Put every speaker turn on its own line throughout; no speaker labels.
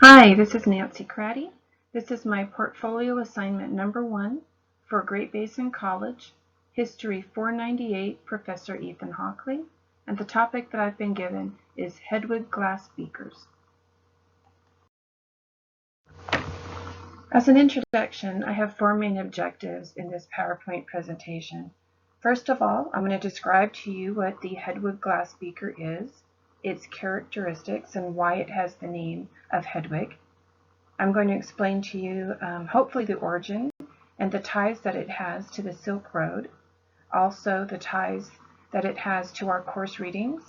Hi, this is Nancy Craddy. This is my portfolio assignment number 1 for Great Basin College, History 498, Professor Ethan Hockley, and the topic that I've been given is Hedwig glass beakers. As an introduction, I have 4 main objectives in this PowerPoint presentation. First of all, I'm going to describe to you what the Hedwig glass beaker is, its characteristics, and why it has the name of Hedwig. I'm going to explain to you, hopefully, the origin and the ties that it has to the Silk Road, also the ties that it has to our course readings,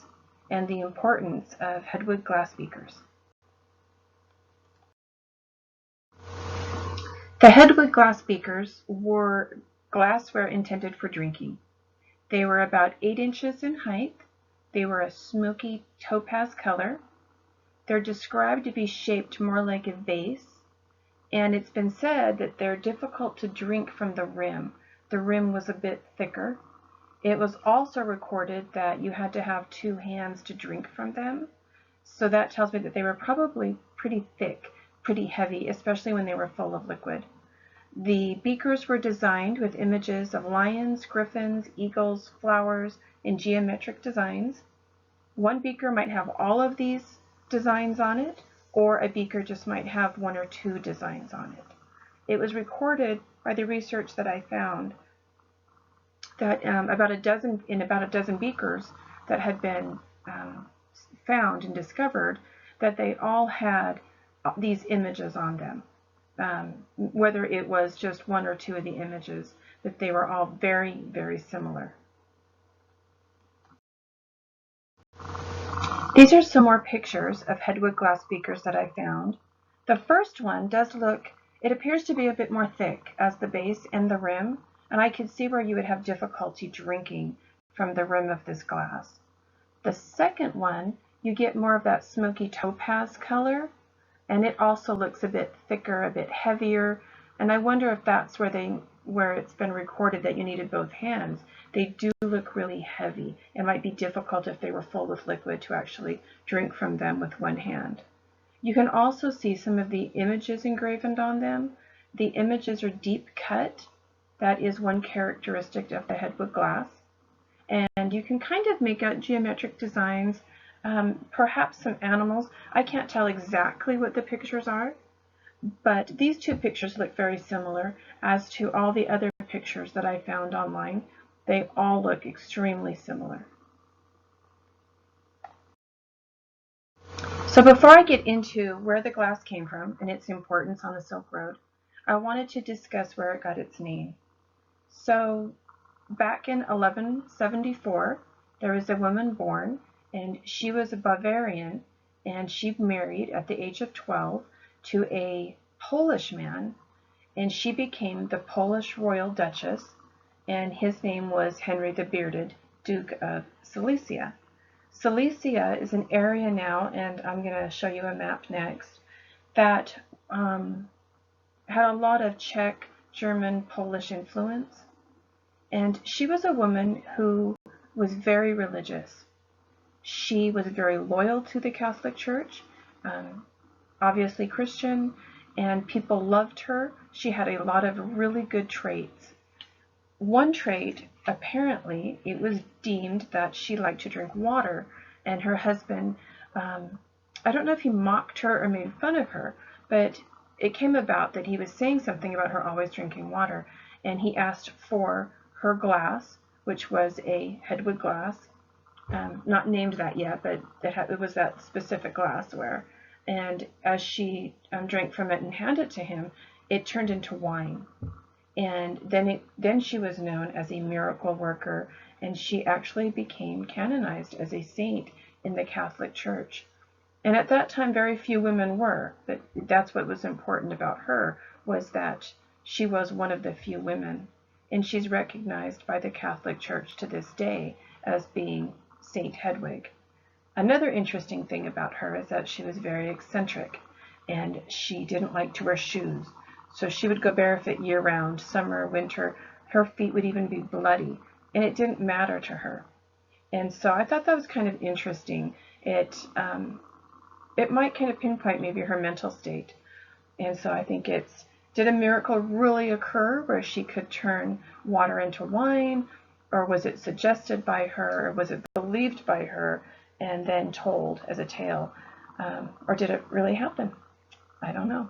and the importance of Hedwig glass beakers. The Hedwig glass beakers were glassware intended for drinking. They were about 8 inches in height. They were a smoky topaz color. They're described to be shaped more like a vase, and it's been said that they're difficult to drink from the rim. The rim was a bit thicker. It was also recorded that you had to have 2 hands to drink from them, so that tells me that they were probably pretty thick, pretty heavy, especially when they were full of liquid. The beakers were designed with images of lions, griffins, eagles, flowers, and geometric designs. One beaker might have all of these designs on it, or a beaker just might have 1 or 2 designs on it. It was recorded by the research that I found that about a dozen beakers that had been found and discovered, that they all had these images on them. Whether it was just 1 or 2 of the images, that they were all very, very similar. These are some more pictures of Hedwig glass beakers that I found. The first one does look, it appears to be a bit more thick as the base and the rim, and I could see where you would have difficulty drinking from the rim of this glass. The second one, you get more of that smoky topaz color, and it also looks a bit thicker, a bit heavier, and I wonder if that's where it's been recorded that you needed both hands. They do look really heavy. It might be difficult if they were full with liquid to actually drink from them with one hand. You can also see some of the images engraved on them. The images are deep cut. That is one characteristic of the Hedwig glass. And you can kind of make out geometric designs, perhaps some animals. I can't tell exactly what the pictures are, but these 2 pictures look very similar as to all the other pictures that I found online. They all look extremely similar. So before I get into where the glass came from and its importance on the Silk Road, I wanted to discuss where it got its name. So back in 1174, there was a woman born, and she was a Bavarian, and she married at the age of 12 to a Polish man, and she became the Polish royal duchess, and his name was Henry the Bearded, Duke of Silesia. Silesia is an area now, and I'm going to show you a map next, that had a lot of Czech, German, Polish influence. And she was a woman who was very religious. She was very loyal to the Catholic Church, obviously Christian, and people loved her. She had a lot of really good traits. One trait, apparently, it was deemed that she liked to drink water, and her husband, I don't know if he mocked her or made fun of her, but it came about that he was saying something about her always drinking water, and he asked for her glass, which was a Hedwig glass, not named that yet, but it was that specific glassware. And as she drank from it and handed it to him, it turned into wine. And then she was known as a miracle worker, and she actually became canonized as a saint in the Catholic Church. And at that time, very few women were, but that's what was important about her, was that she was one of the few women. And she's recognized by the Catholic Church to this day as being Saint Hedwig. Another interesting thing about her is that she was very eccentric, and she didn't like to wear shoes. So she would go barefoot year-round, summer, winter. Her feet would even be bloody, and it didn't matter to her. And so I thought that was kind of interesting. it might kind of pinpoint maybe her mental state. And so I think it's, did a miracle really occur where she could turn water into wine? Or was it suggested by her? Or was it believed by her and then told as a tale? Or did it really happen? I don't know.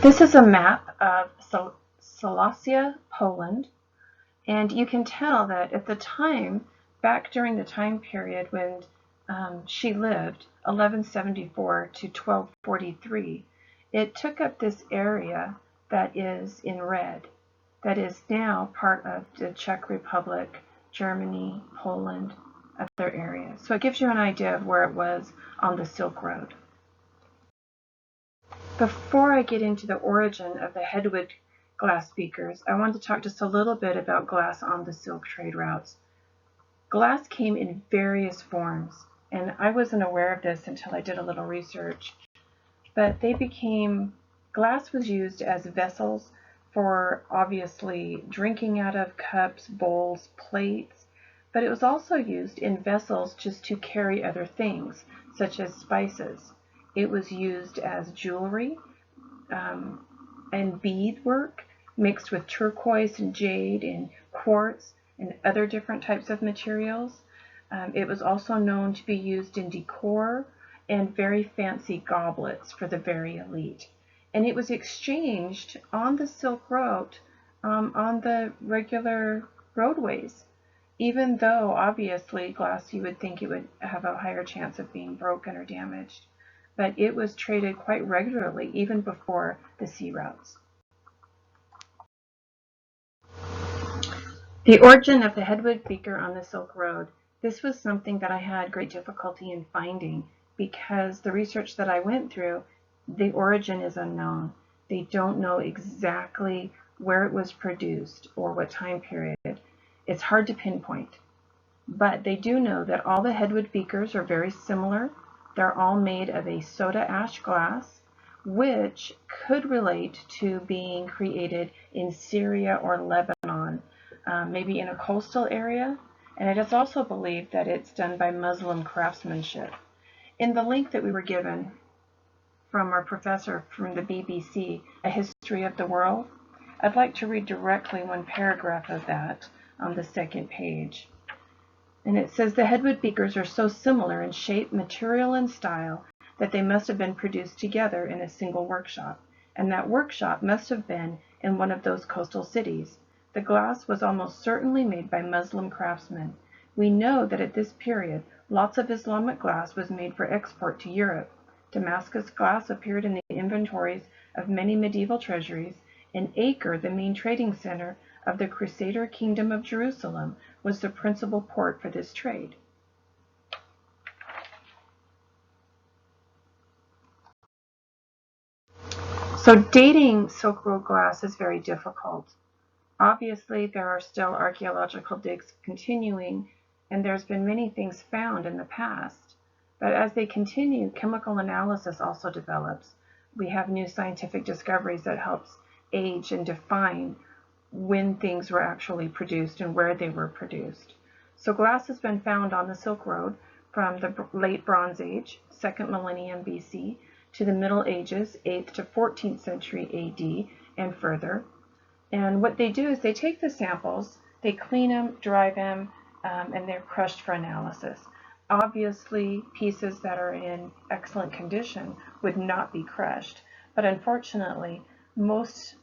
This is a map of Silesia, Poland. And you can tell that at the time, back during the time period when she lived, 1174 to 1243, it took up this area that is in red, that is now part of the Czech Republic, Germany, Poland, other areas. So it gives you an idea of where it was on the Silk Road. Before I get into the origin of the Hedwig glass beakers, I want to talk just a little bit about glass on the silk trade routes. Glass came in various forms, and I wasn't aware of this until I did a little research, but glass was used as vessels for obviously drinking out of, cups, bowls, plates, but it was also used in vessels just to carry other things, such as spices. It was used as jewelry and beadwork mixed with turquoise and jade and quartz and other different types of materials. It was also known to be used in decor and very fancy goblets for the very elite. And it was exchanged on the Silk Road, on the regular roadways. Even though obviously glass, you would think it would have a higher chance of being broken or damaged, but it was traded quite regularly even before the sea routes. The origin of the Hedwig beaker on the Silk Road. This was something that I had great difficulty in finding because the research that I went through, the origin is unknown. They don't know exactly where it was produced or what time period. It's hard to pinpoint. But they do know that all the Hedwig beakers are very similar. They're all made of a soda ash glass, which could relate to being created in Syria or Lebanon, maybe in a coastal area. And it is also believed that it's done by Muslim craftsmanship. In the link that we were given from our professor from the BBC, A History of the World, I'd like to read directly one paragraph of that on the second page. And it says the Hedwig beakers are so similar in shape, material, and style that they must have been produced together in a single workshop, and that workshop must have been in one of those coastal cities. The glass was almost certainly made by Muslim craftsmen. We know that at this period lots of Islamic glass was made for export to Europe. Damascus glass appeared in the inventories of many medieval treasuries, and Acre, the main trading center of the Crusader kingdom of Jerusalem, was the principal port for this trade. So dating Silk Road glass is very difficult. Obviously, there are still archaeological digs continuing, and there's been many things found in the past. But as they continue, chemical analysis also develops. We have new scientific discoveries that helps age and define when things were actually produced and where they were produced. So glass has been found on the Silk Road from the late Bronze Age, 2nd millennium BC, to the Middle Ages, 8th to 14th century AD, and further. And what they do is they take the samples, they clean them, dry them, and they're crushed for analysis. Obviously, pieces that are in excellent condition would not be crushed, but unfortunately, most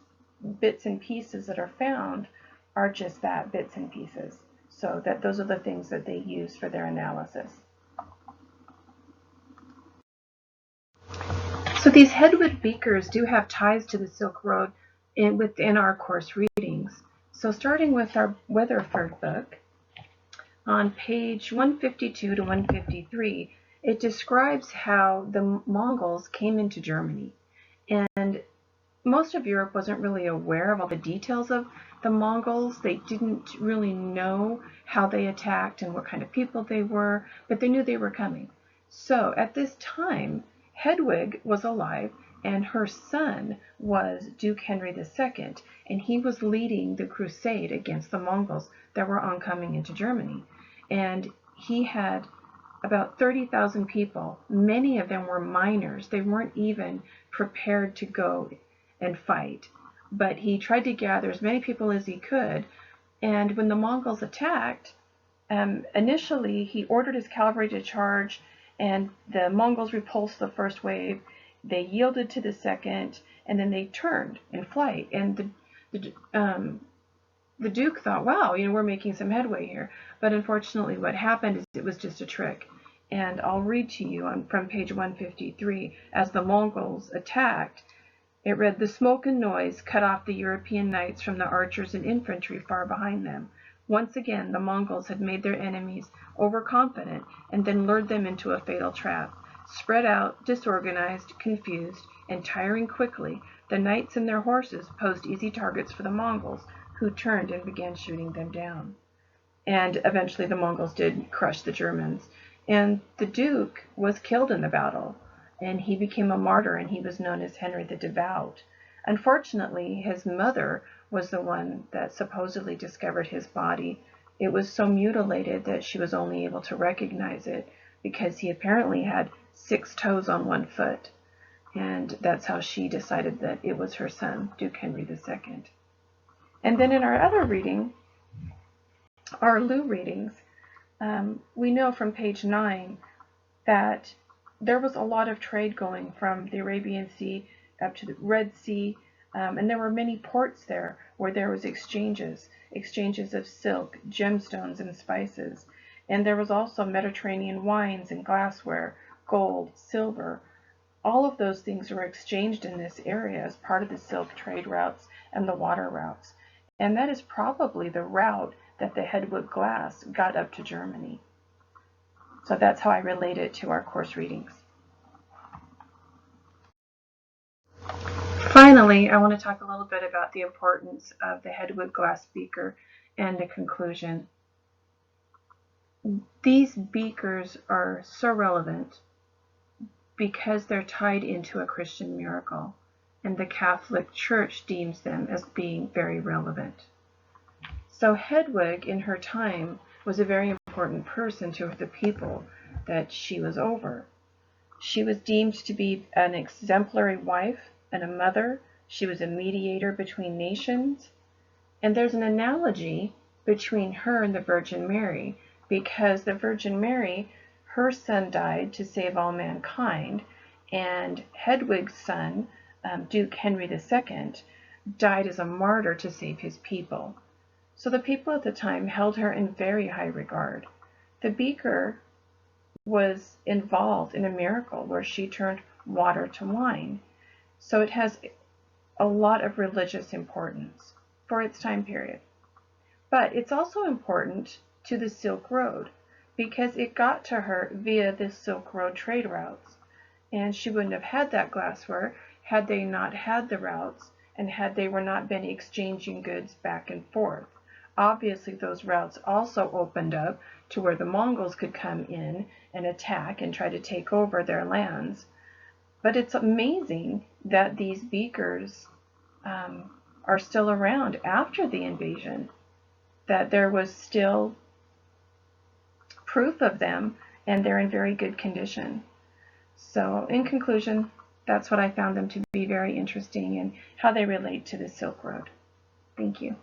bits and pieces that are found are just that, bits and pieces. So those are the things that they use for their analysis. So these Hedwig beakers do have ties to the Silk Road within our course readings. So starting with our Weatherford book, on page 152 to 153, it describes how the Mongols came into Germany. And most of Europe wasn't really aware of all the details of the Mongols. They didn't really know how they attacked and what kind of people they were, but they knew they were coming. So at this time, Hedwig was alive, and her son was Duke Henry II, and he was leading the crusade against the Mongols that were oncoming into Germany. And he had about 30,000 people. Many of them were minors. They weren't even prepared to go and fight. But he tried to gather as many people as he could. And when the Mongols attacked, initially he ordered his cavalry to charge, and the Mongols repulsed the first wave. They yielded to the second, and then they turned in flight. And the Duke thought, wow, we're making some headway here. But unfortunately, what happened is it was just a trick. And I'll read to you from page 153. As the Mongols attacked, it read, "The smoke and noise cut off the European knights from the archers and infantry far behind them. Once again, the Mongols had made their enemies overconfident and then lured them into a fatal trap. Spread out, disorganized, confused, and tiring quickly, the knights and their horses posed easy targets for the Mongols, who turned and began shooting them down." And eventually the Mongols did crush the Germans. And the Duke was killed in the battle, and he became a martyr, and he was known as Henry the Devout. Unfortunately, his mother was the one that supposedly discovered his body. It was so mutilated that she was only able to recognize it because he apparently had 6 toes on 1 foot. And that's how she decided that it was her son, Duke Henry II. And then in our other reading, our Lu readings, we know from page 9 that there was a lot of trade going from the Arabian Sea up to the Red Sea, and there were many ports there where there was exchanges of silk, gemstones, and spices. And there was also Mediterranean wines and glassware, gold, silver. All of those things were exchanged in this area as part of the silk trade routes and the water routes. And that is probably the route that the Hedwig glass got up to Germany. So that's how I relate it to our course readings. Finally, I want to talk a little bit about the importance of the Hedwig glass beaker and the conclusion. These beakers are so relevant because they're tied into a Christian miracle, and the Catholic Church deems them as being very relevant. So Hedwig, in her time, was a very important person to the people that she was over. She was deemed to be an exemplary wife and a mother. She was a mediator between nations. And there's an analogy between her and the Virgin Mary, because the Virgin Mary, her son died to save all mankind, and Hedwig's son, Duke Henry II, died as a martyr to save his people. So the people at the time held her in very high regard. The beaker was involved in a miracle where she turned water to wine. So it has a lot of religious importance for its time period. But it's also important to the Silk Road because it got to her via the Silk Road trade routes. And she wouldn't have had that glassware had they not had the routes and had they were not been exchanging goods back and forth. Obviously, those routes also opened up to where the Mongols could come in and attack and try to take over their lands. But it's amazing that these beakers are still around after the invasion, that there was still proof of them, and they're in very good condition. So in conclusion, that's what I found them to be very interesting and how they relate to the Silk Road. Thank you.